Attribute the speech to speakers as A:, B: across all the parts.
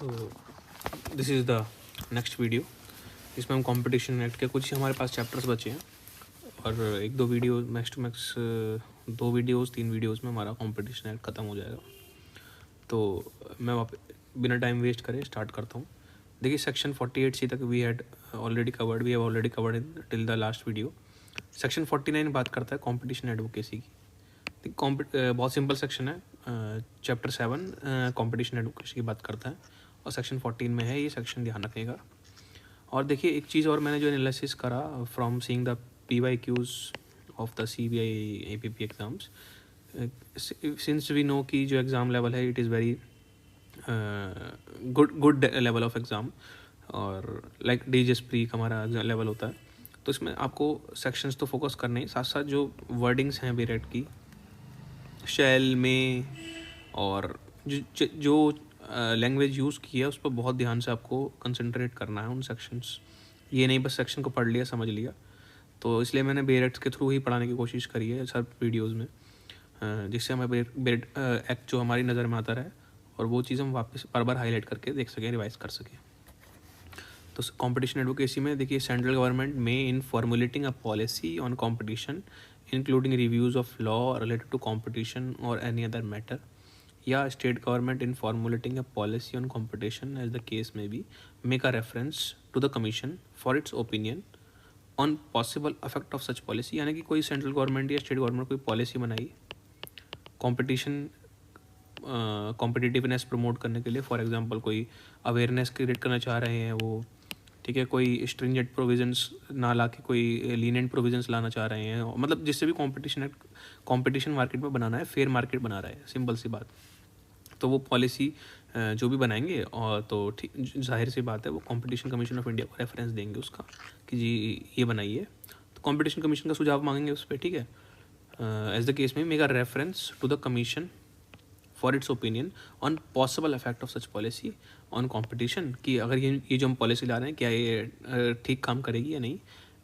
A: So this is the next video. इसमें हम competition act के कुछ हमारे पास चैप्टर्स बचे हैं और एक दो video max to max 2 videos 3 videos में हमारा कंपटीशन एक्ट ख़त्म हो जाएगा। तो मैं बिना टाइम वेस्ट करे स्टार्ट करता हूँ। देखिए सेक्शन 48C तक we have already covered till the last video. Section 49 बात करता है कंपटीशन एडवोकेसी की। बहुत सिंपल सेक्शन है। चैप्टर 7 कंपटीशन एडवोकेसी की बात करता है और सेक्शन 14 में है, ये सेक्शन ध्यान रखिएगा। और देखिए एक चीज़ और मैंने जो एनालिसिस करा from seeing the PYQs of the CBI APP exams, since we know कि जो एग्ज़ाम लेवल है it is very good level of exam और लाइक DGS प्री का हमारा लेवल होता है, तो इसमें आपको सेक्शंस तो फोकस करने ही साथ साथ जो वर्डिंग्स हैं BRET की शेल में और जो लैंग्वेज यूज़ की है उस पर बहुत ध्यान से आपको कंसंट्रेट करना है उन सेक्शंस। ये नहीं बस सेक्शन को पढ़ लिया समझ लिया, तो इसलिए मैंने BRET के थ्रू ही पढ़ाने की कोशिश करी है सब वीडियोज़ में, जिससे हमें BRET एक्ट जो हमारी नज़र में आता रहे और वो चीज़ हम वापस बार बार हाईलाइट करके देख सकें, रिवाइज कर सकें। तो कंपटीशन एडवोकेसी में देखिए सेंट्रल गवर्नमेंट में in formulating a policy on competition including reviews of law related to competition और एनी अदर मैटर, या state government in formulating a policy on competition as the case में be make a reference to the commission for its opinion on possible affect of such policy. यानी कि कोई central government या state government कोई policy बनाई competition competitiveness promote करने के लिए, फॉर एग्जांपल कोई अवेयरनेस क्रिएट करना चाह रहे हैं वो, ठीक है, कोई स्ट्रिंजेंट प्रोविजंस ना ला के कोई लीनियंट प्रोविजंस लाना चाह रहे हैं, मतलब जिससे भी कंपटीशन मार्केट में बनाना है, फेयर मार्केट बना रहा है, सिंपल सी बात। तो वो पॉलिसी जो भी बनाएंगे और तो ठीक जाहिर सी बात है वो कंपटीशन कमीशन ऑफ इंडिया को रेफरेंस देंगे उसका कि जी ये बनाइए, तो कंपटीशन कमीशन का सुझाव मांगेंगे उस पर, ठीक है। एज द केस में make a reference to the commission for its opinion on possible effect of such policy on competition, कि अगर ये जो हम पॉलिसी ला रहे हैं क्या ये ठीक काम करेगी या नहीं,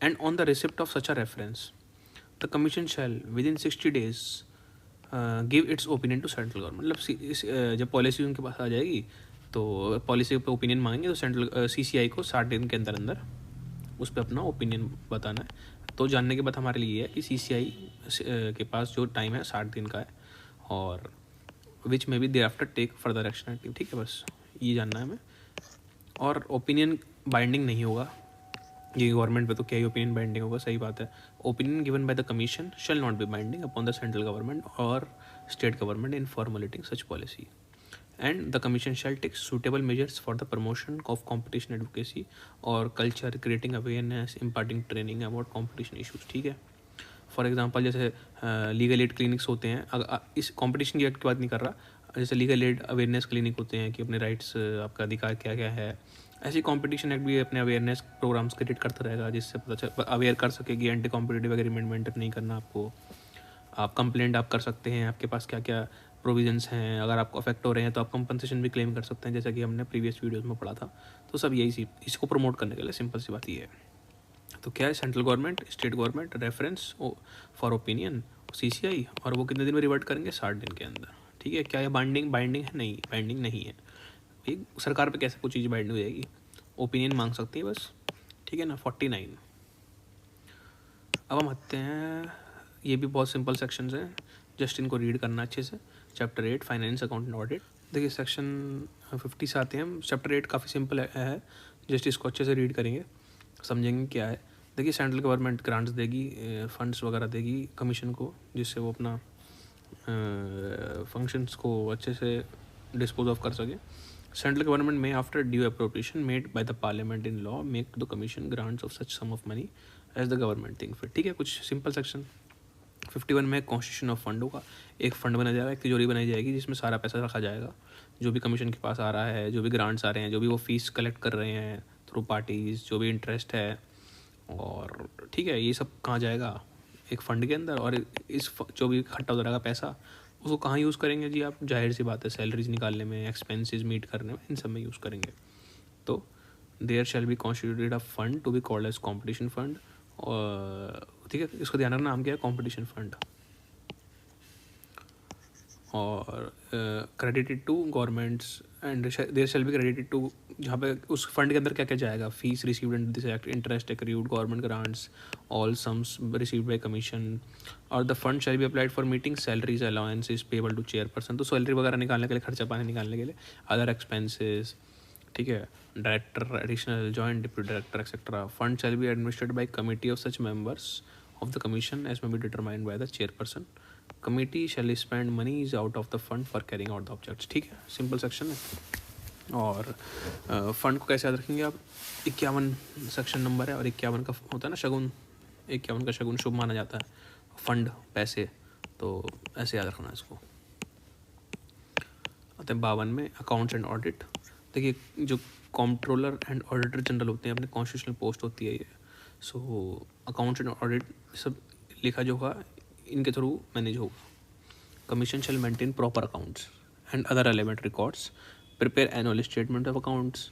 A: and on the receipt of such a reference the commission shall within 60 days give its opinion to central government. मतलब जब पॉलिसी उनके पास आ जाएगी तो पॉलिसी पे ओपिनियन मांगेंगे तो सेंट्रल CCI को 60 दिन के अंदर अंदर उस पर अपना ओपिनियन बताना है। तो जानने के बाद हमारे लिए है कि CCI के पास जो टाइम है 60 दिन का है और विच में भी thereafter take further action, ठीक है, बस ये जानना है हमें। और ओपिनियन बाइंडिंग नहीं होगा, ये गवर्नमेंट पे तो क्या ही ओपिनियन बाइंडिंग होगा, सही बात है। Opinion given by the commission shall not be binding upon the central government और state government in formulating such policy, and the commission shall take suitable measures for the promotion of competition advocacy और culture, creating awareness, imparting training about competition issues, ठीक है। For example जैसे legal aid clinics होते हैं, इस competition की act की बात नहीं कर रहा, जैसे लीगल एड अवेयरनेस क्लिनिक होते हैं कि अपने राइट्स, आपका अधिकार क्या क्या है, ऐसी कंपटीशन एक्ट भी अपने अवेयरनेस प्रोग्राम्स क्रिएट करता रहेगा जिससे पता चल अवेयर कर सके कि एंटी कॉम्पिटिटिव एग्रीमेंट मेंटेन नहीं करना आपको, आप कंप्लेंट आप कर सकते हैं, आपके पास क्या क्या प्रोविजंस हैं, अगर आपको अफेक्ट हो रहे हैं तो आप कंपनसेशन भी क्लेम कर सकते हैं, जैसा कि हमने प्रीवियस वीडियोज़ में पढ़ा था। तो सब यही इसको प्रमोट करने के लिए सिंपल सी बात ये है। तो क्या है, central government, state government reference for opinion CCI, और वो कितने दिन में रिवर्ट करेंगे, 60 दिन के अंदर, ठीक है। क्या ये बाइंडिंग है, नहीं बाइंडिंग नहीं है भाई, सरकार पे कैसे कोई चीज़ बाइंड हो जाएगी, ओपिनियन मांग सकती है बस, ठीक है ना। 49। अब हम आते हैं, ये भी बहुत सिंपल सेक्शंस हैं, जस्ट इनको रीड करना अच्छे से। Chapter 8 finance account and audit, देखिए सेक्शन 50 से आते हैं हम। चैप्टर 8 काफ़ी सिंपल है, जस्ट इसको अच्छे से रीड करेंगे, समझेंगे क्या है। देखिए सेंट्रल गवर्नमेंट ग्रांट्स देगी, फंड्स वगैरह देगी कमीशन को, जिससे वो अपना फंक्शंस को अच्छे से डिस्पोज ऑफ कर सके। सेंट्रल गवर्नमेंट में after due appropriation made by the parliament in law make to the commission grants of such sum of money as the government think fit, ठीक है, कुछ सिंपल सेक्शन। 51 में कॉन्स्टिट्यूशन ऑफ फंड होगा, एक fund बना जाएगा, एक तिजोरी बनाई जाएगी जिसमें सारा पैसा रखा जाएगा, जो भी कमीशन के पास आ रहा है, जो भी ग्रांट्स आ रहे हैं, जो भी वो फीस कलेक्ट कर रहे हैं थ्रू पार्टीज़, जो भी इंटरेस्ट है, और ठीक है, ये सब कहाँ जाएगा, एक फ़ंड के अंदर। और इस जो भी इकट्ठा हो रहेगा पैसा, उसको कहाँ यूज़ करेंगे जी आप, जाहिर सी बात है सैलरीज निकालने में, एक्सपेंसेस मीट करने में, इन सब में यूज़ करेंगे। तो there shall be constituted a fund to be called as competition fund, और ठीक है, इसको ध्यान रखना नाम क्या है, कॉम्पिटिशन फंड। और credited to governments and there shall be credited to, जहाँ पे उस फंड के अंदर क्या क्या जाएगा, fees received under this act, interest accrued, government grants, all sums received by commission, और the fund shall be applied for meeting salaries allowances payable to chairperson, तो सैलरी वगैरह निकालने के लिए, खर्चा पानी निकालने के लिए, अदर एक्सपेंसेस, ठीक है, director, additional, joint deputy director etcetera. Fund shall be administered by committee of such members of the commission as may be determined by the chairperson. Committee shall spend monies out of the fund for carrying out the objects. ठीक है, simple section है. और fund को कैसे याद रखेंगे आप, 51 section number है, और 51 का होता है ना शगुन, 51 का शगुन शुभ माना जाता है, फंड पैसे, तो ऐसे याद रखना है इसको. आते हैं 52 में, अकाउंट्स एंड ऑडिट. देखिए जो कंट्रोलर एंड ऑडिटर जनरल होते हैं, अपने कॉन्स्टिट्यूशनल पोस्ट होती है ये. सो अकाउंट्स एंड ऑडिट सब लिखा जो होगा इनके थ्रू मैनेज होगा. Commission shell maintain proper accounts and other relevant records, prepare annual statement of accounts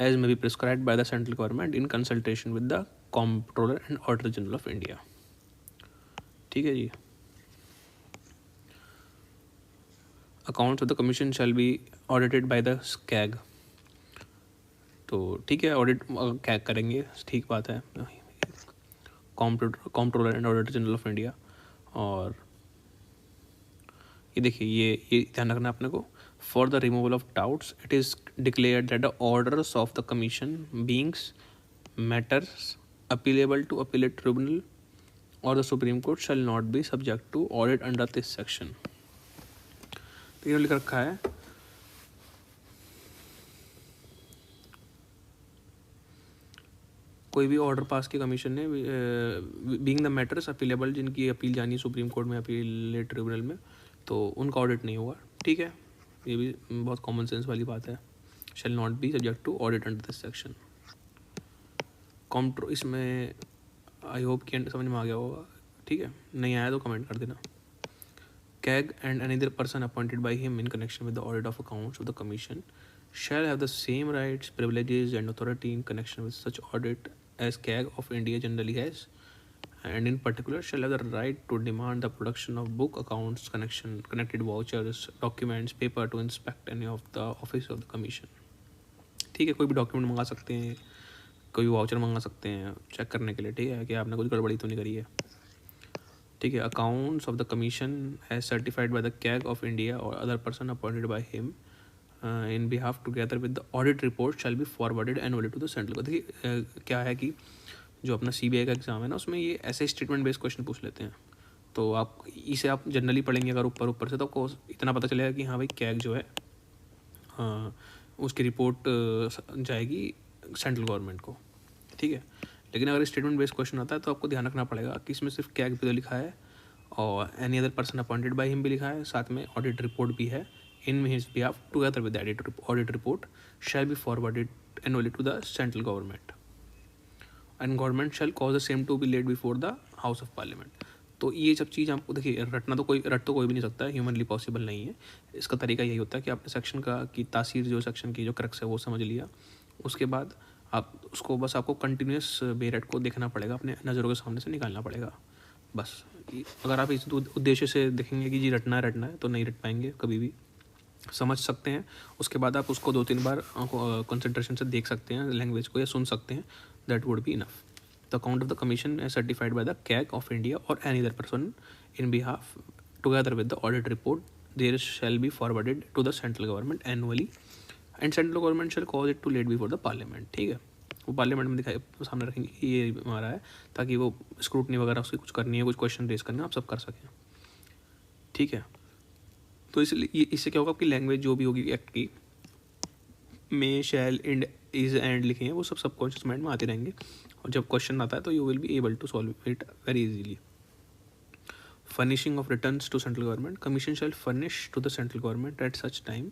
A: as may be prescribed by the central government in consultation with the comptroller and auditor general of India. ठीक है जी. Accounts of the commission shall be audited by the CAG. तो ठीक है, audit CAG करेंगे, ठीक बात है, comptroller and auditor general of India. और ये देखिए, ये ध्यान रखना अपने को. For the removal of doubts, it is declared that the orders of the commission beings matters appealable to appellate tribunal or the Supreme Court shall not be subject to audit under this section. तो ये लिख रखा है, कोई भी order pass की commission ने, being the matters appealable, जिनकी अपील जानी सुप्रीम कोर्ट में, अपीलेट ट्रिब्यूनल में, तो उनका ऑडिट नहीं होगा. ठीक है, ये भी बहुत कॉमन सेंस वाली बात है. Shall not be subject to audit under this section. इसमें आई होप कि समझ में आ गया होगा. ठीक है, नहीं आया तो कमेंट कर देना. CAG and any other person appointed by him in connection with the audit of accounts of the commission shall have the same rights, privileges and authority in connection with such audit as CAG of India generally has, and in particular shall have the right to demand the production of book accounts, connected vouchers, documents, paper to inspect any of the office of the commission. ठीक है, कोई भी document मंगा सकते हैं, कोई भी voucher मंगा सकते हैं चेक करने के लिए, ठीक है, कि आपने कुछ गड़बड़ी तो नहीं करी है. ठीक है, accounts of the commission as certified by the CAG of India और other person appointed by him in behalf together with the audit report shall be forwarded annually to the central. देखिए क्या है कि जो अपना CBI का exam है ना, उसमें ये ऐसे स्टेटमेंट बेस्ड क्वेश्चन पूछ लेते हैं. तो आप इसे आप जनरली पढ़ेंगे अगर ऊपर से, तो आपको इतना पता चलेगा कि हाँ भाई कैग जो है उसकी रिपोर्ट जाएगी सेंट्रल गवर्नमेंट को. ठीक है, लेकिन अगर स्टेटमेंट बेस्ड क्वेश्चन आता है तो आपको ध्यान रखना पड़ेगा कि इसमें सिर्फ कैग भी तो लिखा है और any other person appointed by him भी लिखा है, साथ में ऑडिट रिपोर्ट भी है. In his behalf together with audit report shall be forwarded annually to the central government and government shall cause the same to be laid before the house of parliament. तो ये सब चीज़ आपको देखिए रट तो कोई भी नहीं सकता है, ह्यूमनली पॉसिबल नहीं है. इसका तरीका यही होता है कि आपने सेक्शन का की तासीर, जो सेक्शन की जो क्रक्स है वो समझ लिया, उसके बाद आप उसको बस आपको कंटिन्यूस बेरेट को देखना पड़ेगा, अपने नज़रों के सामने से निकालना पड़ेगा बस. अगर आप इस उद्देश्य से देखेंगे कि जी रटना है तो नहीं रट पाएंगे कभी भी. समझ सकते हैं, उसके बाद आप उसको 2-3 बार कंसंट्रेशन से देख सकते हैं लैंग्वेज को, या सुन सकते हैं, that would be enough. The account of the commission is certified by the CAG of India or any other person in behalf together with the audit report there shall be forwarded to the central government annually and central government shall cause it to laid before the parliament. ठीक है, वो parliament में दिखाई सामने रखेंगे, ये हमारा है, ताकि वो स्क्रूटनी वगैरह उसकी कुछ करनी है, कुछ क्वेश्चन रेज करना है, आप सब कर सकें. ठीक है, तो इसलिए इससे क्या होगा, आपकी लैंग्वेज जो भी होगी एक्ट की, मे, शैल, इंड, इज, एंड लिखे हैं, वो सब सबकॉन्शियस माइंड में आते रहेंगे, और जब क्वेश्चन आता है तो you will be able to solve it very easily. Furnishing of returns to central government. Commission shall furnish to the central government at such time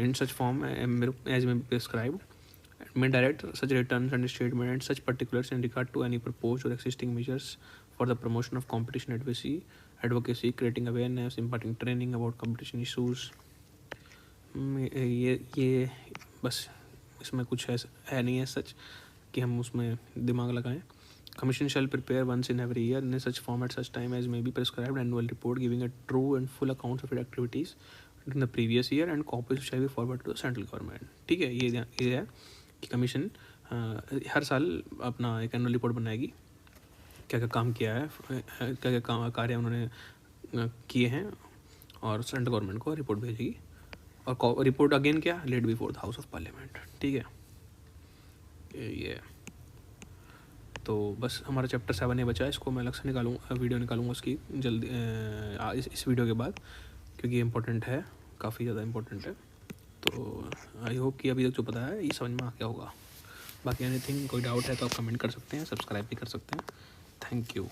A: in such form as may be prescribed, may direct such returns and statement and such particulars in regard to any proposed or existing measures for the promotion of competition advocacy, creating awareness, imparting training about competition issues. ये बस, इसमें कुछ है नहीं है सच कि हम उसमें दिमाग लगाएं. Commission shall prepare once in every year in such form at such time as may be prescribed annual report giving a true and full account of its activities in the previous year and copies shall be forwarded to the central government. ठीक है, ये है कि commission हर साल अपना एक annual report बनाएगी, क्या क्या काम किया है, क्या क्या काम कार्य उन्होंने किए हैं, और सेंट्रल गवर्नमेंट को रिपोर्ट भेजेगी। और रिपोर्ट अगेन क्या, laid before the house of parliament. ठीक है, ये तो बस हमारा चैप्टर 7 ये बचा है। इसको मैं अलग से वीडियो निकालूंगा उसकी जल्दी इस वीडियो के बाद, क्योंकि ये इंपॉर्टेंट है, काफ़ी ज़्यादा इंपॉर्टेंट है। तो आई होप कि अभी तक जो पता है ये समझ में आ गया होगा। बाकी एनीथिंग कोई डाउट है तो आप कमेंट कर सकते हैं, सब्सक्राइब भी कर सकते हैं। Thank you.